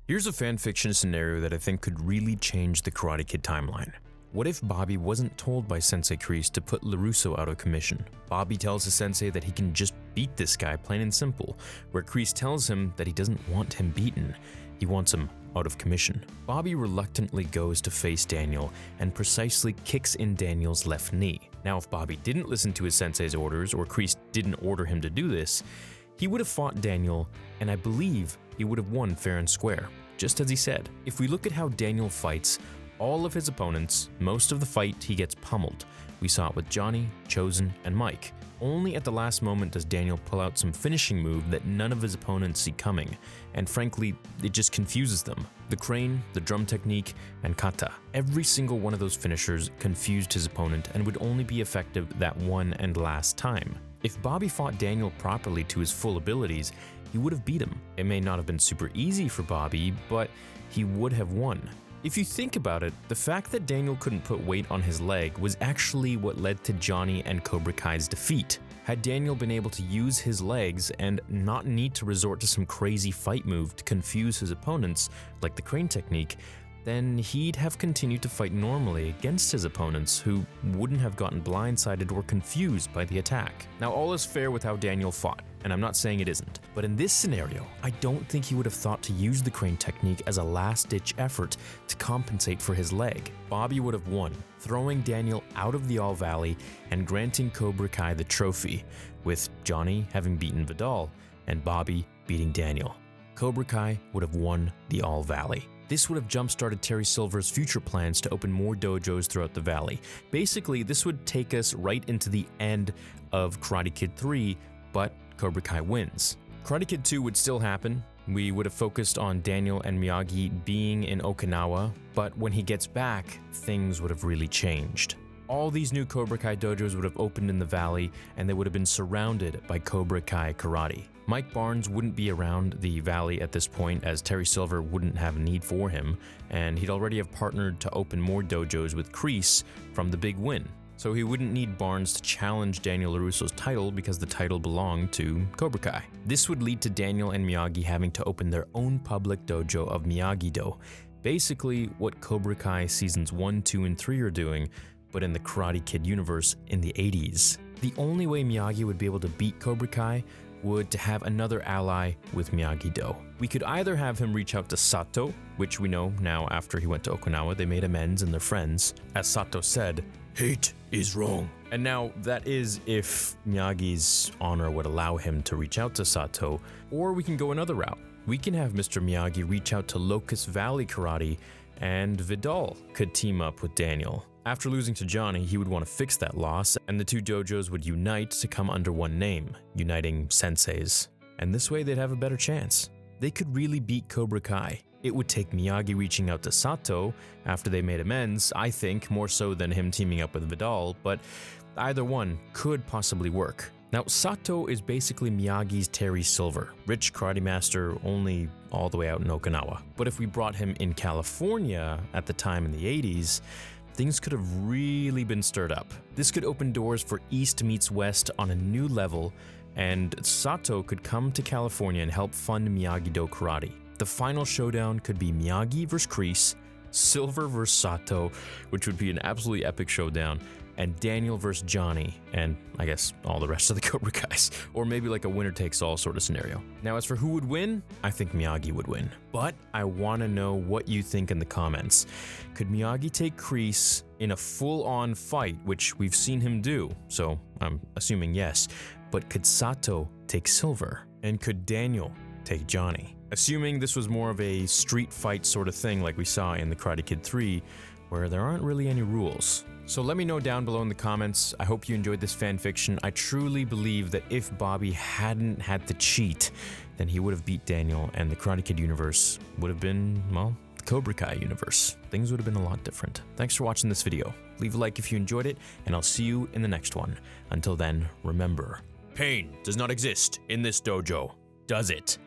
Here's a fanfiction scenario that I think could really change the Karate Kid timeline. What if Bobby wasn't told by Sensei Kreese to put LaRusso out of commission? Bobby tells his sensei that he can just beat this guy plain and simple, where Kreese tells him that he doesn't want him beaten, he wants him out of commission. Bobby reluctantly goes to face Daniel and precisely kicks in Daniel's left knee. Now if Bobby didn't listen to his sensei's orders or Kreese didn't order him to do this, he would have fought Daniel and I believe he would have won fair and square, just as he said. If we look at how Daniel fights, all of his opponents, most of the fight he gets pummeled. We saw it with Johnny, Chozen, and Mike. Only at the last moment does Daniel pull out some finishing move that none of his opponents see coming, and frankly, it just confuses them. The crane, the drum technique, and kata. Every single one of those finishers confused his opponent and would only be effective that one and last time. If Bobby fought Daniel properly to his full abilities, he would have beat him. It may not have been super easy for Bobby, but he would have won. If you think about it, the fact that Daniel couldn't put weight on his leg was actually what led to Johnny and Cobra Kai's defeat. Had Daniel been able to use his legs and not need to resort to some crazy fight move to confuse his opponents, like the crane technique, then he'd have continued to fight normally against his opponents who wouldn't have gotten blindsided or confused by the attack. Now all is fair with how Daniel fought, and I'm not saying it isn't, but in this scenario, I don't think he would have thought to use the crane technique as a last-ditch effort to compensate for his leg. Bobby would have won, throwing Daniel out of the All Valley and granting Cobra Kai the trophy, with Johnny having beaten Vidal and Bobby beating Daniel. Cobra Kai would have won the All Valley. This would have jump-started Terry Silver's future plans to open more dojos throughout the valley. Basically, this would take us right into the end of Karate Kid 3, but Cobra Kai wins. Karate Kid 2 would still happen. We would have focused on Daniel and Miyagi being in Okinawa, but when he gets back, things would have really changed. All these new Cobra Kai dojos would have opened in the valley, and they would have been surrounded by Cobra Kai karate. Mike Barnes wouldn't be around the valley at this point, as Terry Silver wouldn't have a need for him, and he'd already have partnered to open more dojos with Kreese from the big win. So he wouldn't need Barnes to challenge Daniel LaRusso's title because the title belonged to Cobra Kai. This would lead to Daniel and Miyagi having to open their own public dojo of Miyagi Do, basically what Cobra Kai seasons 1, 2, and 3 are doing, but in the Karate Kid universe in the 80s. The only way Miyagi would be able to beat Cobra Kai would to have another ally with Miyagi Do. We could either have him reach out to Sato, which we know now after he went to Okinawa they made amends and they're friends. As Sato said, "Hate is wrong." And now that is if Miyagi's honor would allow him to reach out to Sato, or we can go another route. We can have Mr. Miyagi reach out to Locust Valley Karate and Vidal could team up with Daniel. After losing to Johnny, he would want to fix that loss, and the two dojos would unite to come under one name, uniting senseis. And this way they'd have a better chance. They could really beat Cobra Kai. It would take Miyagi reaching out to Sato after they made amends, I think, more so than him teaming up with Vidal, but either one could possibly work. Now, Sato is basically Miyagi's Terry Silver, rich karate master only all the way out in Okinawa. But if we brought him in California at the time in the 80s, things could have really been stirred up. This could open doors for East meets West on a new level, and Sato could come to California and help fund Miyagi Do karate. The final showdown could be Miyagi vs. Kreese, Silver vs. Sato, which would be an absolutely epic showdown, and Daniel vs. Johnny, and I guess all the rest of the Cobra Kais, or maybe like a winner-takes-all sort of scenario. Now as for who would win, I think Miyagi would win. But I want to know what you think in the comments. Could Miyagi take Kreese in a full-on fight, which we've seen him do, so I'm assuming yes, but could Sato take Silver? And could Daniel take Johnny? Assuming this was more of a street fight sort of thing like we saw in the Karate Kid 3, where there aren't really any rules. So let me know down below in the comments. I hope you enjoyed this fanfiction. I truly believe that if Bobby hadn't had to cheat, then he would have beat Daniel and the Karate Kid universe would have been, well, the Cobra Kai universe. Things would have been a lot different. Thanks for watching this video. Leave a like if you enjoyed it, and I'll see you in the next one. Until then, remember, pain does not exist in this dojo, does it?